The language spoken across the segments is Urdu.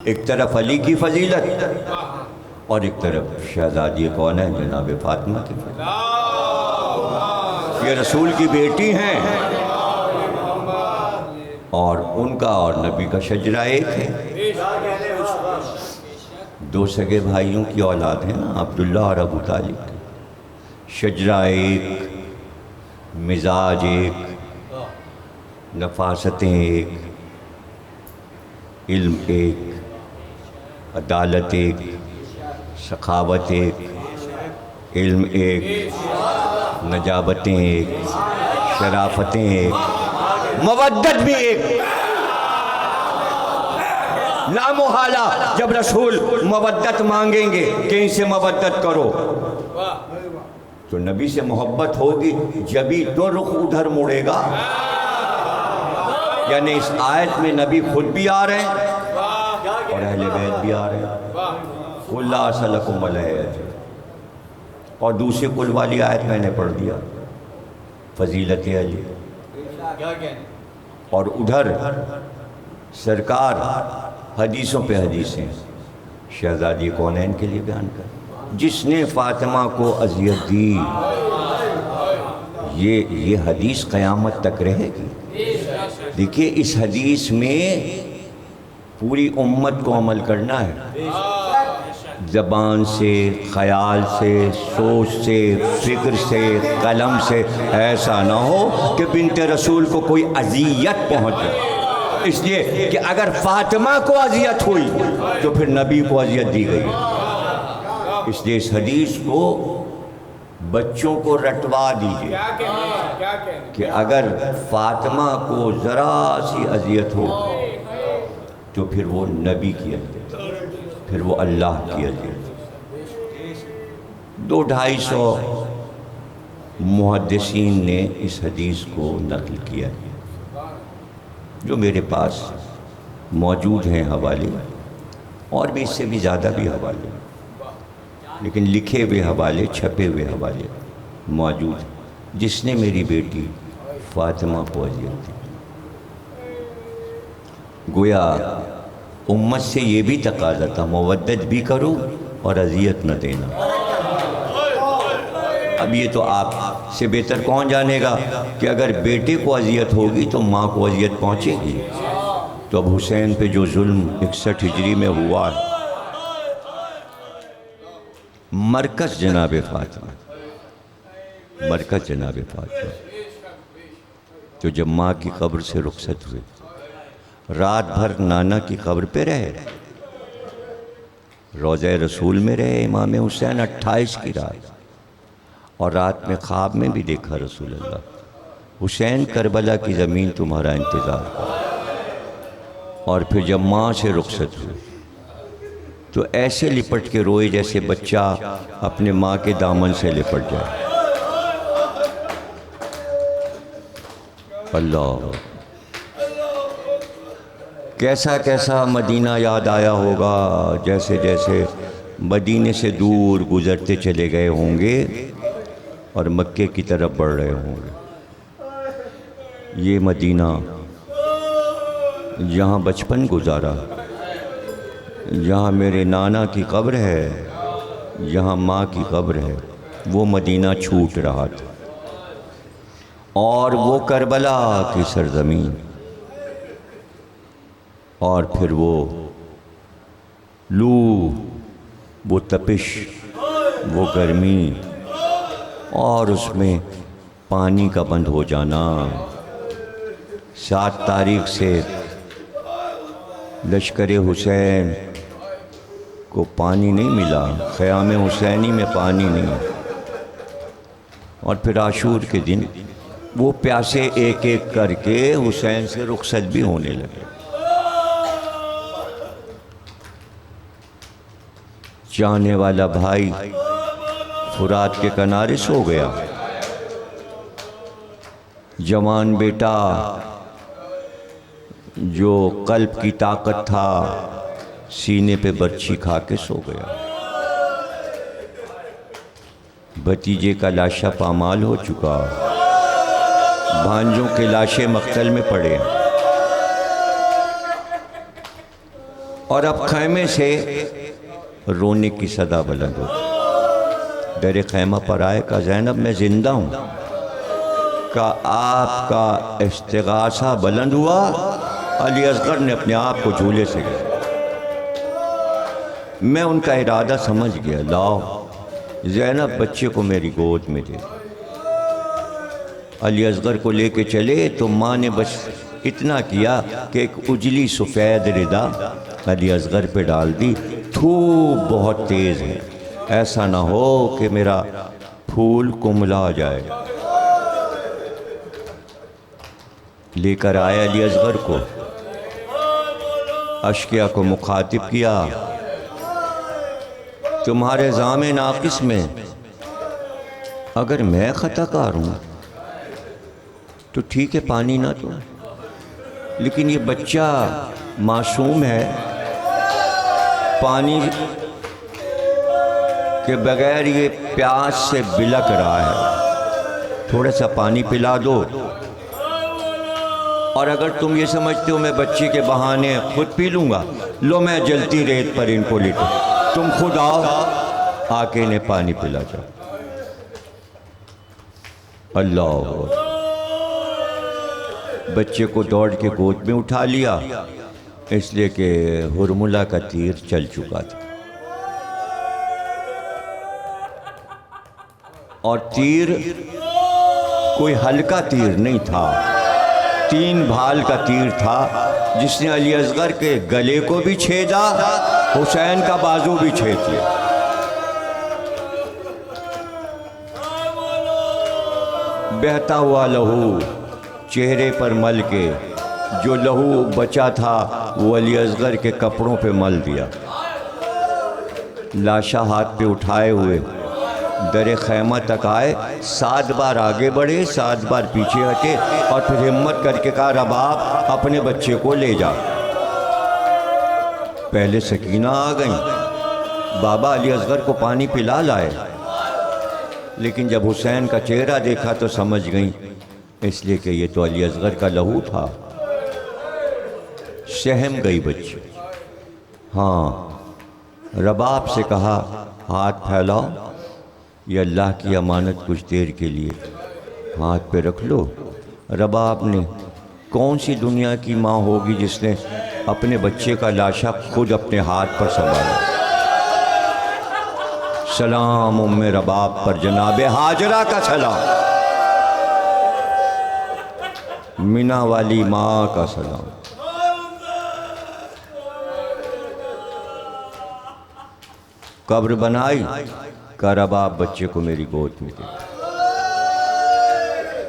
ایک طرف علی کی فضیلت اور ایک طرف شہزادی کون ہے جناب فاطمہ کی فضیلت۔ یہ رسول کی بیٹی ہیں اور ان کا اور نبی کا شجرہ ایک ہے۔ دو سگے بھائیوں کی اولاد ہیں نا، عبداللہ اور ابو طالب۔ شجرہ ایک، مزاج ایک، نفاستیں ایک، علم ایک، عدالت ایک، سخاوت ایک، علم ایک، نجابتیں ایک، شرافتیں ایک، مودت بھی ایک۔ لامحالہ جب رسول مودت مانگیں گے کہ ان سے مودت کرو تو نبی سے محبت ہوگی جبھی تو رخ ادھر مڑے گا۔ یعنی اس آیت میں نبی خود بھی آ رہے ہیں اور اہل بیت بھی آ رہے ہیں۔ قُلْ لَا أَسْأَلُكُمْ عَلَيْهِ أَجْرًا، اور دوسری قل والی آیت میں نے پڑھ دیا، فضیلت علی۔ اور ادھر سرکار حدیثوں پہ حدیثیں شہزادی کونین کے لیے بیان کر، جس نے فاطمہ کو اذیت دی یہ حدیث قیامت تک رہے گی۔ دیکھیے اس حدیث میں پوری امت کو عمل کرنا ہے، زبان سے، خیال سے، سوچ سے، فکر سے، قلم سے۔ ایسا نہ ہو کہ بنت رسول کو کوئی اذیت پہنچے، اس لیے کہ اگر فاطمہ کو اذیت ہوئی تو پھر نبی کو اذیت دی گئی۔ اس لیے اس حدیث کو بچوں کو رٹوا دیجئے کہ اگر فاطمہ کو ذرا سی اذیت ہو تو پھر وہ نبی کی اذیت، پھر وہ اللہ کی اذیت۔ 200-250 محدثین نے اس حدیث کو نقل کیا ہے، جو میرے پاس موجود ہیں حوالے، اور بھی اس سے بھی زیادہ بھی حوالے، لیکن لکھے ہوئے حوالے، چھپے ہوئے حوالے موجود ہیں، جس نے میری بیٹی فاطمہ کو اذیت دی۔ گویا امت سے یہ بھی تقاضا تھا مودت بھی کرو اور اذیت نہ دینا۔ اب یہ تو آپ سے بہتر کون جانے گا کہ اگر بیٹے کو اذیت ہوگی تو ماں کو اذیت پہنچے گی۔ تو اب حسین پہ جو ظلم 61 ہجری میں ہوا ہے، مرکز جناب فاطمہ، مرکز جناب فاطمہ، تو جب ماں کی قبر سے رخصت ہوئے، رات بھر نانا کی قبر پہ رہے، روضہ رسول میں رہے امام حسین 28 کی رات، اور رات میں خواب میں بھی دیکھا رسول اللہ، حسین کربلا کی زمین تمہارا انتظار کر۔ اور پھر جب ماں سے رخصت ہوئے تو ایسے لپٹ کے روئے جیسے بچہ اپنے ماں کے دامن سے لپٹ جائے۔ اللہ، کیسا کیسا مدینہ یاد آیا ہوگا، جیسے جیسے مدینے سے دور گزرتے چلے گئے ہوں گے اور مکے کی طرف بڑھ رہے ہوں گے۔ یہ مدینہ جہاں بچپن گزارا، جہاں میرے نانا کی قبر ہے، جہاں ماں کی قبر ہے، وہ مدینہ چھوٹ رہا تھا، اور وہ کربلا کی سرزمین، اور پھر وہ لو، وہ تپش، وہ گرمی، اور اس میں پانی کا بند ہو جانا۔ 7 تاریخ سے لشکر حسین کو پانی نہیں ملا، خیام حسینی میں پانی نہیں، اور پھر عاشور کے دن وہ پیاسے ایک ایک کر کے حسین سے رخصت بھی ہونے لگے۔ چاہنے والا بھائی فرات کے کنارے سو گیا، جوان بیٹا جو قلب کی طاقت تھا سینے پہ برچھی کھا کے سو گیا، بھتیجے کا لاشا پامال ہو چکا، بھانجوں کے لاشیں مقتل میں پڑے، اور اب خیمے سے رونے کی صدا بلند ہو. در خیمہ پر آئے کہا زینب میں زندہ ہوں. کہ آپ کا استغاثہ بلند ہوا. علی اصغر نے اپنے آپ کو جھولے سے گیا. میں ان کا ارادہ سمجھ گیا. لاؤ زینب بچے کو میری گود میں دے. علی اصغر کو لے کے چلے تو ماں نے بس اتنا کیا کہ ایک اجلی سفید ردا علی اصغر پہ ڈال دی. دھوپ بہت تیز ہے، ایسا نہ ہو کہ میرا پھول کملا جائے. لے کر آئے علی اصغر کو. اشقیہ کو مخاطب کیا. تمہارے زام ناقص میں اگر میں خطا کار ہوں تو ٹھیک ہے، پانی نہ تو، لیکن یہ بچہ معصوم ہے، پانی کے بغیر یہ پیاس سے بلک رہا ہے، تھوڑا سا پانی پلا دو. اور اگر تم یہ سمجھتے ہو میں بچے کے بہانے خود پی لوں گا، لو میں جلتی ریت پر ان کو لٹوں، تم خود آؤ، آ کے انہیں پانی پلا جاؤ. اللہ بچے کو دوڑ کے گود میں اٹھا لیا، اس لیے کہ ہرملہ کا تیر چل چکا تھا. اور تیر کوئی ہلکا تیر نہیں تھا، 3 بھال کا تیر تھا، جس نے علی اصغر کے گلے کو بھی چھیدا، حسین کا بازو بھی چھید لیا. بہتا ہوا لہو چہرے پر مل کے، جو لہو بچا تھا وہ علی اصغر کے کپڑوں پہ مل دیا. لاشا ہاتھ پہ اٹھائے ہوئے در خیمہ تک آئے. 7 بار آگے بڑھے، 7 بار پیچھے ہٹے، اور پھر ہمت کر کے کہا رباب اپنے بچے کو لے جا. پہلے سکینہ آ گئیں، بابا علی اصغر کو پانی پلا لائے، لیکن جب حسین کا چہرہ دیکھا تو سمجھ گئیں، اس لیے کہ یہ تو علی اصغر کا لہو تھا. سہم گئی بچی. ہاں، رباب سے کہا ہاتھ پھیلاؤ، یہ اللہ کی امانت کچھ دیر کے لیے ہاتھ پہ رکھ لو. رباب نے، کون سی دنیا کی ماں ہوگی جس نے اپنے بچے کا لاشا خود اپنے ہاتھ پر سنبھالا. سلام ام رباب پر جناب ہاجرہ کا سلام، مینا والی ماں کا سلام. قبر بنائی، کہا رباب بچے کو میری گود میں دے.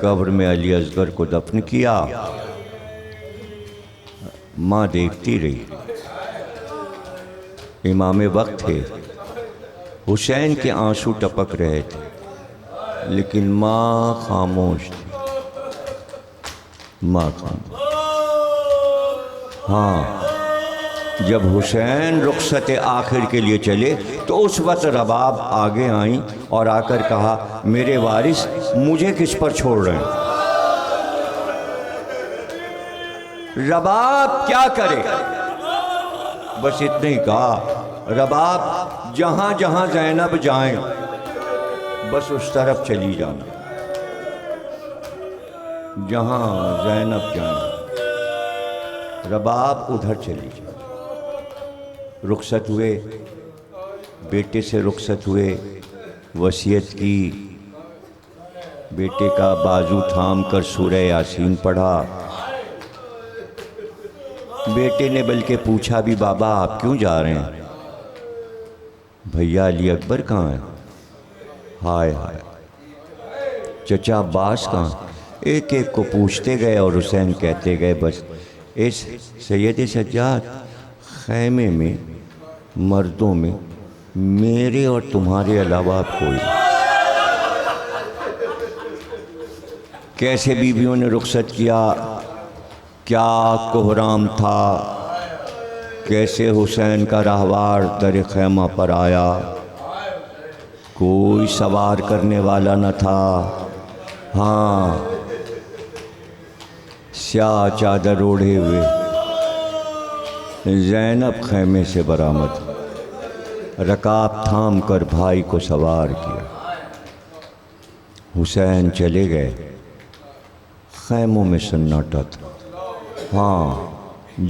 قبر میں علی اصغر کو دفن کیا. ماں دیکھتی رہی. امام وقت تھے، حسین کے آنسو ٹپک رہے تھے، لیکن ماں خاموش تھی. ماں خاموش. ہاں، جب حسین رخصت آخر کے لیے چلے تو اس وقت رباب آگے آئیں اور آ کر کہا میرے وارث مجھے کس پر چھوڑ رہے ہیں؟ رباب کیا کرے؟ بس اتنے ہی کہا رباب جہاں جہاں زینب جائیں بس اس طرف چلی جانا، جہاں زینب جائیں رباب ادھر چلی جائیں. رخصت ہوئے، بیٹے سے رخصت ہوئے، وصیت کی، بیٹے کا بازو تھام کر سورہ یاسین پڑھا. بیٹے نے بلکہ پوچھا بھی بابا آپ کیوں جا رہے ہیں؟ بھیا علی اکبر کہاں ہے؟ ہائے ہائے. چچا عباس کہاں؟ ایک ایک کو پوچھتے گئے اور حسین کہتے گئے بس اس سید سجاد خیمے میں مردوں میں میرے اور تمہارے علاوہ کوئی. کیسے بیویوں نے رخصت کیا، کیا کوہرام تھا، کیسے حسین کا راہوار در خیمہ پر آیا، کوئی سوار کرنے والا نہ تھا. ہاں، سیاہ چادر اوڑھے ہوئے زینب خیمے سے برآمد، رکاب تھام کر بھائی کو سوار کیا، حسین چلے گئے، خیموں میں سناٹا تھا۔ ہاں،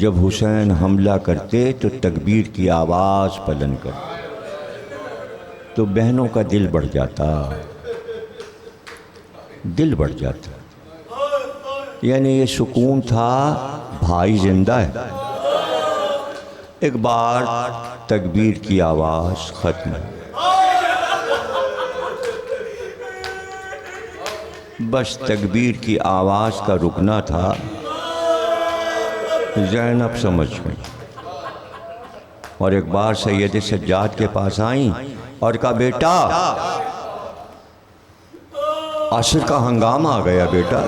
جب حسین حملہ کرتے تو تکبیر کی آواز بلند کرتے تو بہنوں کا دل بڑھ جاتا، دل بڑھ جاتا، یعنی یہ سکون تھا بھائی زندہ ہے۔ ایک بار تکبیر کی آواز ختم، بس تکبیر کی آواز کا رکنا تھا۔ زینب سمجھ گئی اور ایک بار سید سجاد کے پاس آئیں اور کہا بیٹا عصر کا ہنگامہ آ گیا، بیٹا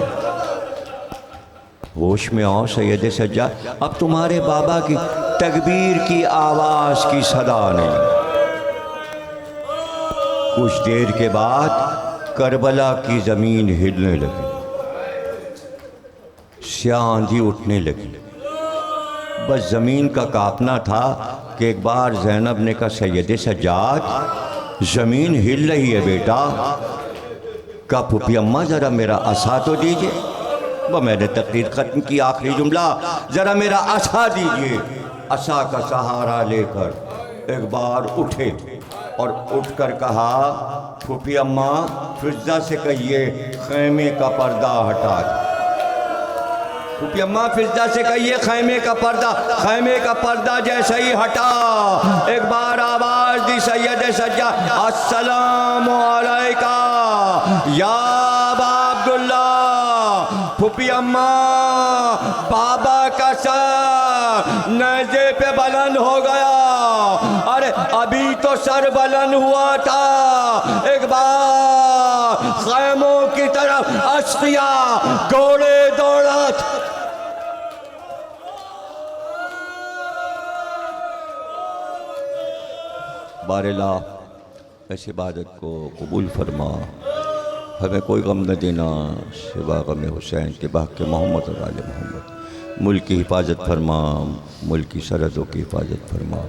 ہوش میں آؤ سید سجاد، اب تمہارے بابا کی تکبیر کی آواز کی صدا نہیں۔ کچھ دیر کے بعد کربلا کی زمین ہلنے لگی، سیاہ آندھی اٹھنے لگی، بس زمین کا کانپنا تھا کہ ایک بار زینب نے کہا سید سجاد زمین ہل رہی ہے بیٹا، کہا پھوپھی اماں ذرا میرا عصا تو دیجئے، وہ میں نے تقریر ختم کی آخری جملہ، ذرا میرا عصا دیجئے۔ عصا کا سہارا لے کر ایک بار اٹھے اور اٹھ کر کہا پھوپھی اماں فضہ سے کہیے خیمے کا پردہ ہٹا دے، پھوپھی اماں فضہ سے کہیے خیمے کا پردہ جیسے ہی ہٹا، ایک بار آواز دی سید سجاد السلام علیکہ یا ابا عبداللہ۔ پھوپھی اماں بابا کا سر نیزے پہ بلند ہو گیا، ارے ابھی تو سر بلند ہوا تھا، ایک بار خیموں کی طرف اسقیاء گھوڑے دوڑت۔ بار الہ اس عبادت کو قبول فرما، ہمیں کوئی غم نہ دینا سوا غم حسین کے بحق محمد اور آل محمد۔ ملک کی حفاظت فرما، ملک کی سرحدوں کی حفاظت فرما،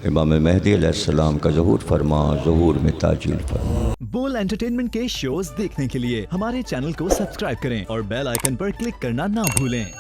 امام مہدی علیہ السلام کا ظہور فرما، ظہور میں تاجیل فرما۔ بول انٹرٹینمنٹ کے شوز دیکھنے کے لیے ہمارے چینل کو سبسکرائب کریں اور بیل آئیکن پر کلک کرنا نہ بھولیں۔